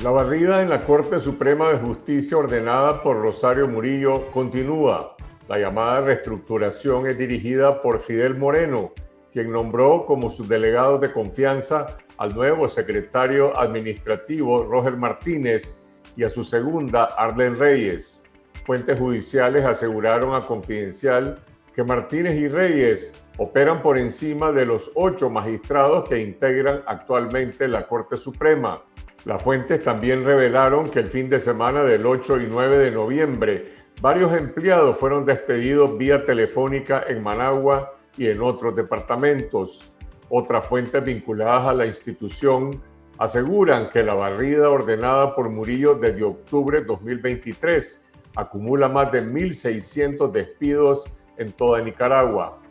La barrida en la Corte Suprema de Justicia ordenada por Rosario Murillo continúa. La llamada reestructuración es dirigida por Fidel Moreno, quien nombró como subdelegado de confianza al nuevo secretario administrativo Roger Martínez y a su segunda Arlen Reyes. Fuentes judiciales aseguraron a Confidencial que Martínez y Reyes operan por encima de los 8 magistrados que integran actualmente la Corte Suprema. Las fuentes también revelaron que el fin de semana del 8 y 9 de noviembre, varios empleados fueron despedidos vía telefónica en Managua y en otros departamentos. Otras fuentes vinculadas a la institución aseguran que la barrida ordenada por Murillo desde octubre de 2023 acumula más de 1.600 despidos en toda Nicaragua.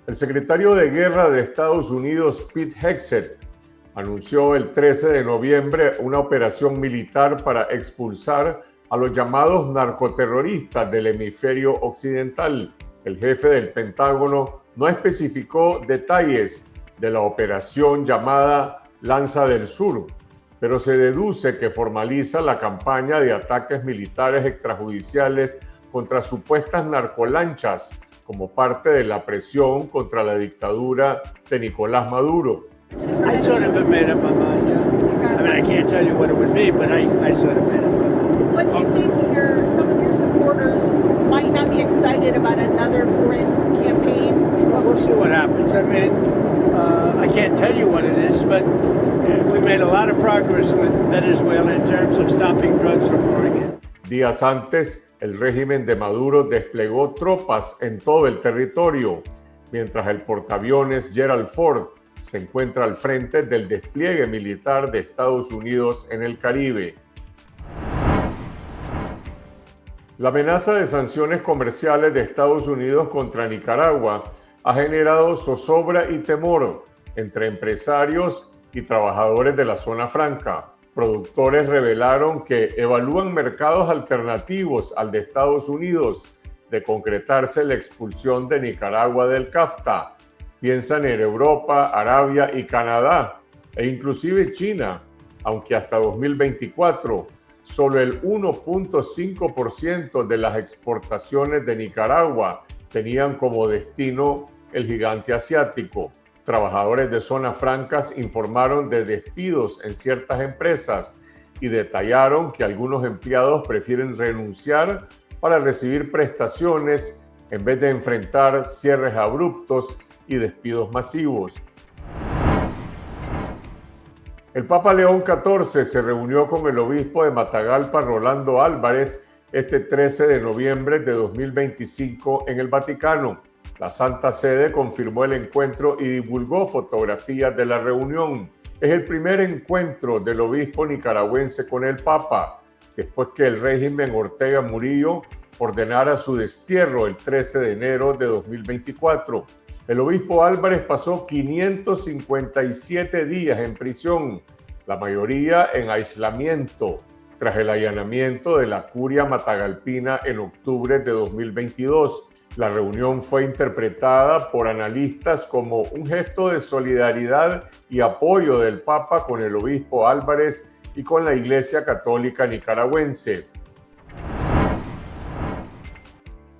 El secretario de Guerra de Estados Unidos, Pete Hegseth, anunció el 13 de noviembre una operación militar para expulsar a los llamados narcoterroristas del hemisferio occidental. El jefe del Pentágono no especificó detalles de la operación llamada Lanza del Sur, pero se deduce que formaliza la campaña de ataques militares extrajudiciales contra supuestas narcolanchas como parte de la presión contra la dictadura de Nicolás Maduro. I sort of made up my mind, yeah. I mean, I can't tell you what it would be, but I sort of made up my mind. What do you say to some of your supporters who might not be excited about another foreign campaign? Well, we'll see what happens. I mean, I can't tell you what it is, but we made a lot of progress with Venezuela in terms of stopping drugs from pouring in. Días antes, el régimen de Maduro desplegó tropas en todo el territorio, mientras el portaaviones Gerald Ford se encuentra al frente del despliegue militar de Estados Unidos en el Caribe. La amenaza de sanciones comerciales de Estados Unidos contra Nicaragua ha generado zozobra y temor entre empresarios y trabajadores de la zona franca. Productores revelaron que evalúan mercados alternativos al de Estados Unidos de concretarse la expulsión de Nicaragua del CAFTA. Piensan en Europa, Arabia y Canadá, e inclusive China, aunque hasta 2024 solo el 1.5% de las exportaciones de Nicaragua tenían como destino el gigante asiático. Trabajadores de zonas francas informaron de despidos en ciertas empresas y detallaron que algunos empleados prefieren renunciar para recibir prestaciones en vez de enfrentar cierres abruptos y despidos masivos. El Papa León XIV se reunió con el obispo de Matagalpa, Rolando Álvarez, este 13 de noviembre de 2025 en el Vaticano. La Santa Sede confirmó el encuentro y divulgó fotografías de la reunión. Es el primer encuentro del obispo nicaragüense con el Papa, después que el régimen Ortega Murillo ordenara su destierro el 13 de enero de 2024. El obispo Álvarez pasó 557 días en prisión, la mayoría en aislamiento, tras el allanamiento de la curia matagalpina en octubre de 2022. La reunión fue interpretada por analistas como un gesto de solidaridad y apoyo del Papa con el obispo Álvarez y con la Iglesia Católica Nicaragüense.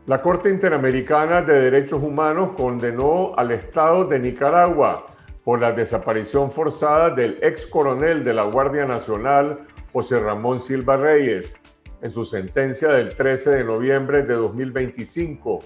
La Corte Interamericana de Derechos Humanos condenó al Estado de Nicaragua por la desaparición forzada del ex coronel de la Guardia Nacional, José Ramón Silva Reyes. En su sentencia del 13 de noviembre de 2025,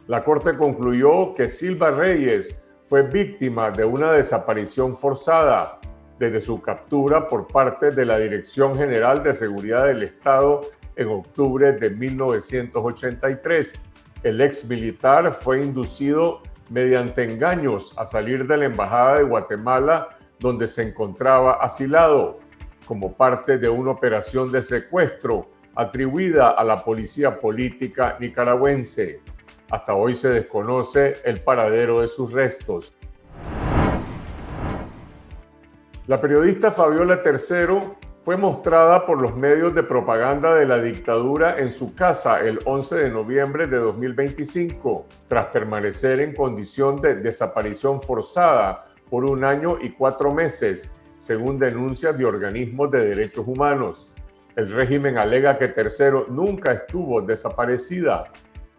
la Corte concluyó que Silva Reyes fue víctima de una desaparición forzada desde su captura por parte de la Dirección General de Seguridad del Estado en octubre de 1983. El ex militar fue inducido mediante engaños a salir de la Embajada de Guatemala, donde se encontraba asilado, como parte de una operación de secuestro atribuida a la policía política nicaragüense. Hasta hoy se desconoce el paradero de sus restos. La periodista Fabiola Tercero fue mostrada por los medios de propaganda de la dictadura en su casa el 11 de noviembre de 2025, tras permanecer en condición de desaparición forzada por 1 año y 4 meses según denuncias de organismos de derechos humanos. El régimen alega que Tercero nunca estuvo desaparecida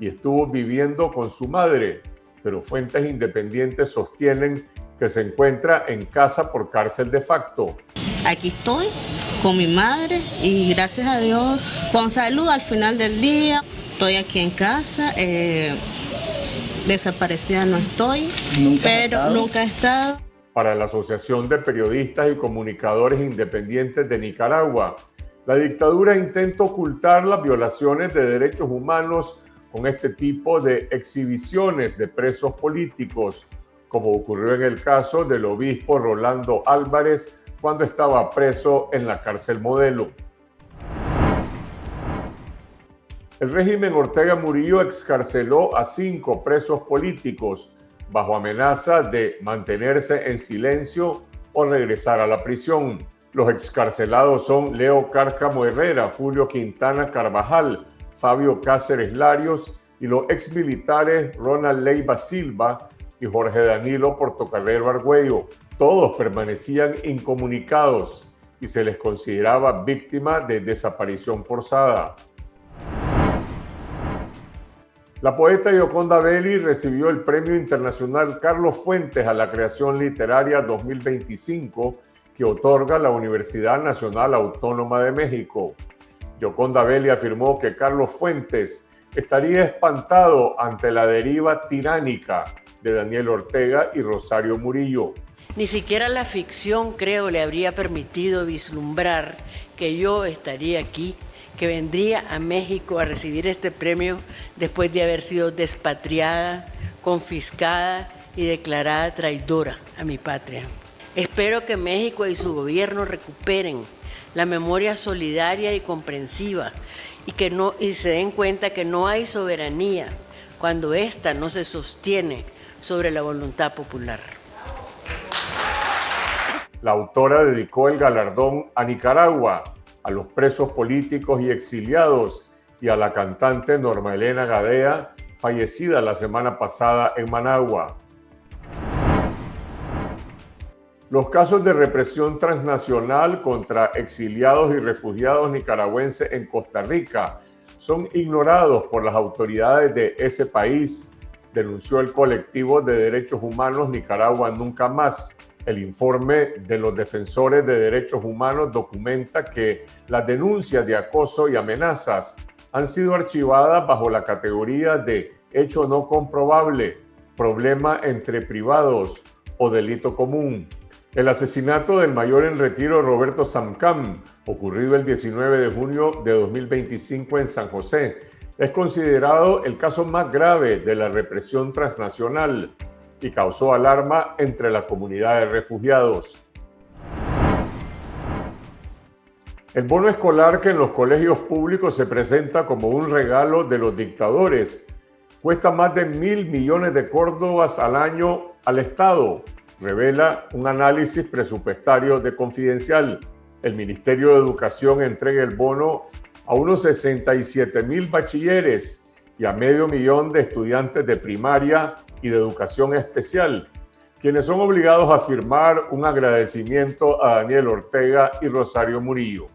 y estuvo viviendo con su madre, pero fuentes independientes sostienen que se encuentra en casa por cárcel de facto. Aquí estoy con mi madre y gracias a Dios con salud al final del día. Estoy aquí en casa, desaparecida no estoy, pero nunca he estado. Para la Asociación de Periodistas y Comunicadores Independientes de Nicaragua, la dictadura intenta ocultar las violaciones de derechos humanos con este tipo de exhibiciones de presos políticos, como ocurrió en el caso del obispo Rolando Álvarez cuando estaba preso en la cárcel Modelo. El régimen Ortega Murillo excarceló a 5 presos políticos bajo amenaza de mantenerse en silencio o regresar a la prisión. Los excarcelados son Leo Cárcamo Herrera, Julio Quintana Carvajal, Fabio Cáceres Larios y los exmilitares Ronald Leiva Silva y Jorge Danilo Portocarrero Argüello. Todos permanecían incomunicados y se les consideraba víctimas de desaparición forzada. La poeta Gioconda Belli recibió el Premio Internacional Carlos Fuentes a la Creación Literaria 2025 que otorga la Universidad Nacional Autónoma de México. Gioconda Belli afirmó que Carlos Fuentes estaría espantado ante la deriva tiránica de Daniel Ortega y Rosario Murillo. Ni siquiera la ficción, creo, le habría permitido vislumbrar que yo estaría aquí, que vendría a México a recibir este premio después de haber sido despatriada, confiscada y declarada traidora a mi patria. Espero que México y su gobierno recuperen la memoria solidaria y comprensiva y se den cuenta que no hay soberanía cuando ésta no se sostiene sobre la voluntad popular. La autora dedicó el galardón a Nicaragua, a los presos políticos y exiliados y a la cantante Norma Elena Gadea, fallecida la semana pasada en Managua. Los casos de represión transnacional contra exiliados y refugiados nicaragüenses en Costa Rica son ignorados por las autoridades de ese país, denunció el colectivo de derechos humanos Nicaragua Nunca Más. El informe de los defensores de derechos humanos documenta que las denuncias de acoso y amenazas han sido archivadas bajo la categoría de hecho no comprobable, problema entre privados o delito común. El asesinato del mayor en retiro Roberto Samcam, ocurrido el 19 de junio de 2025 en San José, es considerado el caso más grave de la represión transnacional y causó alarma entre la comunidad de refugiados. El bono escolar que en los colegios públicos se presenta como un regalo de los dictadores cuesta más de 1.000 millones de córdobas al año al Estado, revela un análisis presupuestario de Confidencial. El Ministerio de Educación entrega el bono a unos 67,000 bachilleres y a 500,000 de estudiantes de primaria y de educación especial, quienes son obligados a firmar un agradecimiento a Daniel Ortega y Rosario Murillo.